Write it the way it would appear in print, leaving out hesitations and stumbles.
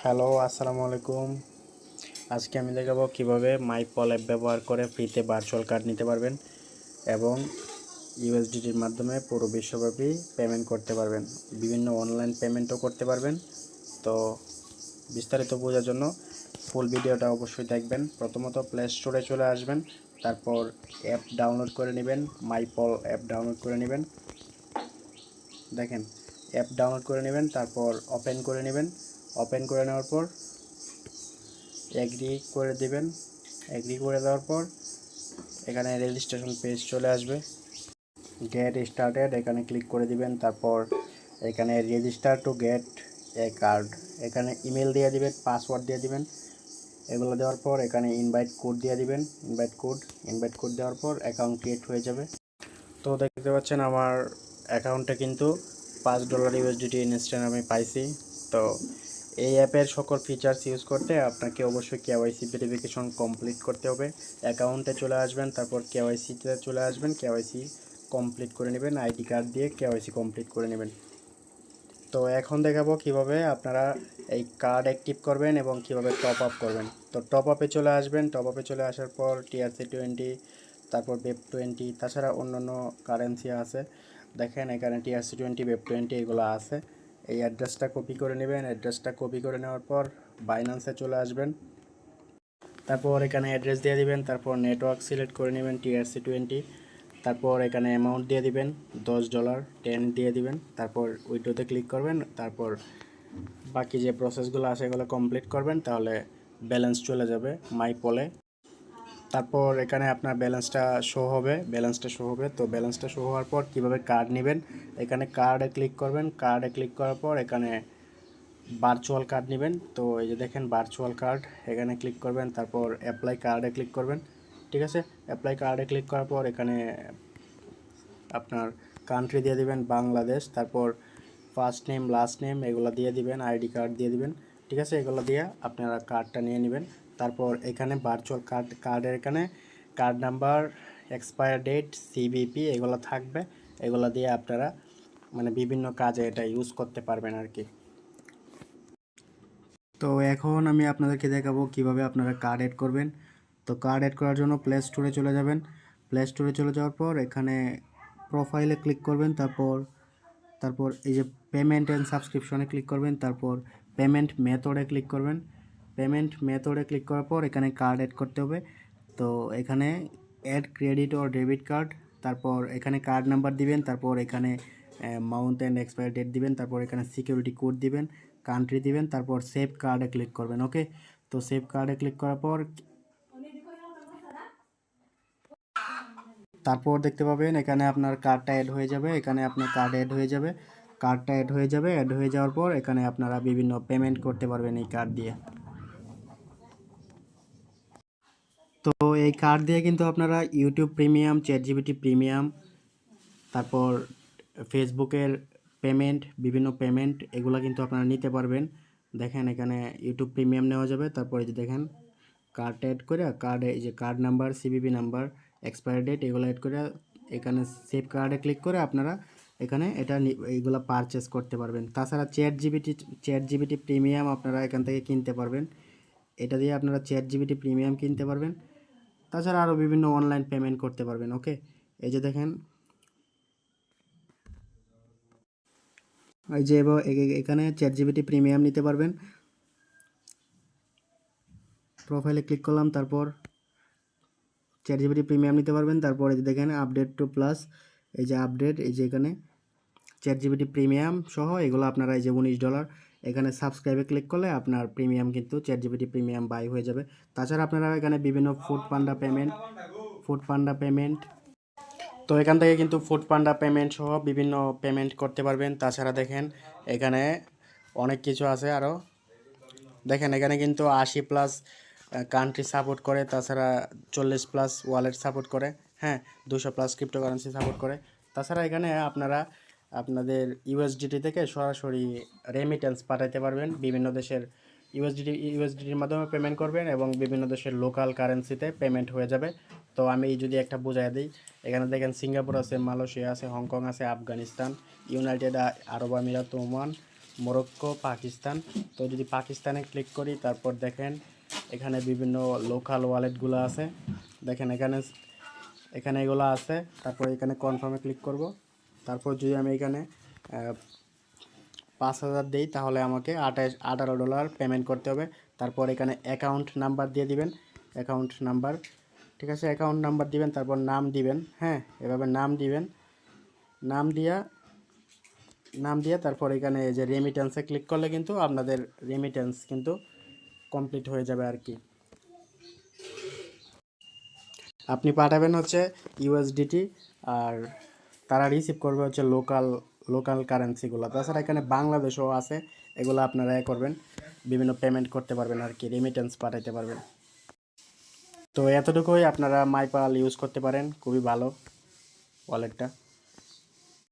Hello, আসসালামু আলাইকুম। আজকে আমি দেখাবো কিভাবে মাইপল অ্যাপ ব্যবহার করে ফ্রিতে ভার্চুয়াল কার্ড নিতে পারবেন এবং ইউএসডিটির মাধ্যমে পুরো বিশ্বব্যাপী পেমেন্ট করতে পারবেন। বিভিন্ন অনলাইন পেমেন্টও করতে পারবেন। তো বিস্তারিত বোঝার জন্য ফুল ভিডিওটা অবশ্যই দেখবেন। প্রথমত প্লে স্টোরে চলে আসবেন, তারপর অ্যাপ ডাউনলোড করে নেবেন। মাইপল অ্যাপ ডাউনলোড করে নেবেন। দেখেন, অ্যাপ ডাউনলোড করে নেবেন, তারপর ওপেন করে নেবেন। ওপেন করে নেওয়ার পর এগ্রি করে দেবেন। এগ্রি করে দেওয়ার পর এখানে রেজিস্ট্রেশন পেজ চলে আসবে। গেট স্টার্টেড এখানে ক্লিক করে দিবেন। তারপর এখানে register to get A card, এখানে ইমেল দিয়ে দিবেন, পাসওয়ার্ড দিয়ে দিবেন। এগুলো দেওয়ার পর এখানে ইনভাইট কোড দিয়ে দিবেন। ইনভাইট কোড দেওয়ার পর অ্যাকাউন্ট ক্রিয়েট হয়ে যাবে। তো দেখতে পাচ্ছেন আমার অ্যাকাউন্টে কিন্তু $5 ইউএসডিটি ইনস্ট্যান্ট আমি পাইছি। তো এই অ্যাপের সকল ফিচার্স ইউজ করতে আপনাকে অবশ্যই কেওয়াইসি ভেরিফিকেশন কমপ্লিট করতে হবে। অ্যাকাউন্টে চলে আসবেন, তারপর কেওয়াইসিতে চলে আসবেন, কেওয়াইসি কমপ্লিট করে নেবেন। আইডি কার্ড দিয়ে কেওয়াইসি কমপ্লিট করে নেবেন। তো এখন দেখাবো কিভাবে আপনারা এই কার্ড অ্যাক্টিভ করবেন এবং কিভাবে টপ আপ করবেন। তো টপ আপে চলে আসবেন। টপ আপে চলে আসার পর TRC20, তারপর BEP20, তাছাড়া অন্যান্য কারেন্সি আছে। দেখেন এখানে TRC20, BEP20 এগুলো আছে। এই অ্যাড্রেসটা কপি করে নেবেন। অ্যাড্রেসটা কপি করে নেওয়ার পর বাইন্যান্সে চলে আসবেন। তারপর এখানে অ্যাড্রেস দিয়ে দিবেন। তারপর নেটওয়ার্ক সিলেক্ট করে নেবেন TRC20। তারপর এখানে অ্যামাউন্ট দিয়ে দিবেন $10, 10 দিয়ে দিবেন। তারপর উইথড্রোতে ক্লিক করবেন। তারপর বাকি যে প্রসেসগুলো আছে এগুলো কমপ্লিট করবেন, তাহলে ব্যালেন্স চলে যাবে মাইপলে। তারপর এখানে আপনার ব্যালেন্সটা শো হবে। তো ব্যালেন্সটা শো হওয়ার পর কীভাবে কার্ড নেবেন, এখানে কার্ডে ক্লিক করবেন। কার্ডে ক্লিক করার পর এখানে ভার্চুয়াল কার্ড নেবেন। তো এই যে দেখেন ভার্চুয়াল কার্ড, এখানে ক্লিক করবেন। তারপর অ্যাপ্লাই কার্ডে ক্লিক করবেন। ঠিক আছে, অ্যাপ্লাই কার্ডে ক্লিক করার পর এখানে আপনার কান্ট্রি দিয়ে দিবেন বাংলাদেশ। তারপর ফার্স্ট নেম, লাস্ট নেম এগুলো দিয়ে দিবেন, আইডি কার্ড দিয়ে দিবেন। ঠিক আছে, এগুলো দিয়ে আপনারা কার্ডটা নিয়ে নেবেন। তারপর এখানে ভার্চুয়াল কার্ডের এখানে card number, expire date, CVP এগুলো থাকবে। এগুলো দিয়ে আপনারা মানে বিভিন্ন কাজে এটা ইউজ করতে পারবেন আর কি। তো এখন আমি আপনাদেরকে দেখাবো কিভাবে আপনারা কার্ড এড করবেন। তো কার্ড এড করার জন্য প্লে স্টোরে চলে যাবেন। প্লে স্টোরে চলে যাওয়ার পর এখানে প্রোফাইলে ক্লিক করবেন। তারপর এই যে পেমেন্ট অ্যান্ড সাবস্ক্রিপশনে ক্লিক করবেন। তারপর পেমেন্ট মেথডে ক্লিক করবেন। পেমেন্ট মেথডে ক্লিক করার পর এখানে কার্ড অ্যাড করতে হবে। তো এখানে add credit or debit card, তারপর এখানে কার্ড নাম্বার দিবেন। তারপর এখানে মাউন্ট অ্যান্ড এক্সপায়ার ডেট দিবেন। তারপর এখানে সিকিউরিটি কোড দিবেন, কান্ট্রি দিবেন। তারপর সেভ কার্ডে ক্লিক করবেন। ওকে, তো সেভ কার্ডে ক্লিক করার পর তারপর দেখতে পাবেন এখানে আপনার কার্ডটা অ্যাড হয়ে যাবে। এখানে আপনার কার্ড অ্যাড হয়ে যাবে। কার্ডটা অ্যাড হয়ে যাবে। অ্যাড হয়ে যাওয়ার পর এখানে আপনারা বিভিন্ন পেমেন্ট করতে পারবেন এই কার্ড দিয়ে। তো এই কার্ড দিয়ে কিন্তু আপনারা ইউটিউব প্রিমিয়াম, চ্যাটজিপিটি প্রিমিয়াম, তারপর ফেসবুকের পেমেন্ট, বিভিন্ন পেমেন্ট এগুলো কিন্তু আপনারা নিতে পারবেন। দেখেন এখানে ইউটিউব প্রিমিয়াম নেওয়া যাবে। তারপর এই যে দেখেন কার্ড অ্যাড করে, কার্ডে এই যে card number, CVV number, expire date এগুলো অ্যাড করে এখানে সেভ কার্ডে ক্লিক করে আপনারা এখানে এটা এইগুলো পারচেস করতে পারবেন। তাছাড়া চ্যাট জিপিটি প্রিমিয়াম আপনারা এখান থেকে কিনতে পারবেন। এটা দিয়ে আপনারা চ্যাট জিপিটি প্রিমিয়াম কিনতে পারবেন। তাছাড়া আরও বিভিন্ন অনলাইন পেমেন্ট করতে পারবেন। ওকে, এই যে দেখেন এই যে এখানে চ্যাট জিপিটি প্রিমিয়াম নিতে পারবেন। প্রোফাইলে ক্লিক করলাম, তারপর চ্যাট জিপিটি প্রিমিয়াম নিতে পারবেন। তারপর এই যে দেখেন আপডেট টু প্লাস, এই যে আপডেট, এই যে এখানে চ্যাট জিপিটি প্রিমিয়াম সহ এগুলো আপনারা এই যে $19 এখানে সাবস্ক্রাইবে ক্লিক করলে আপনার প্রিমিয়াম কিন্তু চ্যাট জিপিটি প্রিমিয়াম বাই হয়ে যাবে। তাছাড়া আপনারা এখানে বিভিন্ন ফুড পান্ডা পেমেন্ট, তো এখান থেকে কিন্তু ফুড পান্ডা পেমেন্ট সহ বিভিন্ন পেমেন্ট করতে পারবেন। তাছাড়া দেখেন এখানে অনেক কিছু আছে আরও। দেখেন এখানে কিন্তু 80+ কান্ট্রি সাপোর্ট করে। তাছাড়া 40+ ওয়ালেট সাপোর্ট করে। হ্যাঁ, 200+ ক্রিপ্টোকারেন্সি সাপোর্ট করে। তাছাড়া এখানে আপনারা আপনাদের ইউএসডিটি থেকে সরাসরি রেমিটেন্স পাঠাতে পারবেন বিভিন্ন দেশের। ইউএসডিটির মাধ্যমে পেমেন্ট করবেন এবং বিভিন্ন দেশের লোকাল কারেন্সিতে পেমেন্ট হয়ে যাবে। তো আমি যদি একটা বুঝাই দিই, এখানে দেখেন সিঙ্গাপুর আছে, মালয়েশিয়া আছে, হংকং আছে, আফগানিস্তান, ইউনাইটেড আরব আমিরাত, ওমান, মরক্কো, পাকিস্তান। তো যদি পাকিস্তানে ক্লিক করি, তারপর দেখেন এখানে বিভিন্ন লোকাল ওয়ালেটগুলো আছে। দেখেন এখানে এগুলো আছে। তারপর এখানে কনফার্মে ক্লিক করব। তারপর যদি আমি এখানে 5,000 দিই, তাহলে আমাকে $18 পেমেন্ট করতে হবে। তারপর এখানে অ্যাকাউন্ট নাম্বার দিয়ে দিবেন, অ্যাকাউন্ট নাম্বার, ঠিক আছে, অ্যাকাউন্ট নাম্বার দিবেন। তারপর নাম দিবেন, হ্যাঁ, এভাবে নাম দিবেন। নাম দিয়া তারপর এখানে এই যে রেমিটেন্সে ক্লিক করলে কিন্তু আপনাদের রেমিটেন্স কিন্তু কমপ্লিট হয়ে যাবে আর কি। আপনি পাঠাবেন হচ্ছে ইউএসডিটি, আর তারা রিসিভ করবে হচ্ছে লোকাল কারেন্সিগুলো। তাছাড়া এখানে বাংলাদেশও আছে, এগুলো আপনারা করবেন, বিভিন্ন পেমেন্ট করতে পারবেন আর কি, রেমিটেন্স পাঠাইতে পারবেন। তো এতটুকুই, আপনারা মাইপাল ইউজ করতে পারেন, খুবই ভালো ওয়ালেটটা।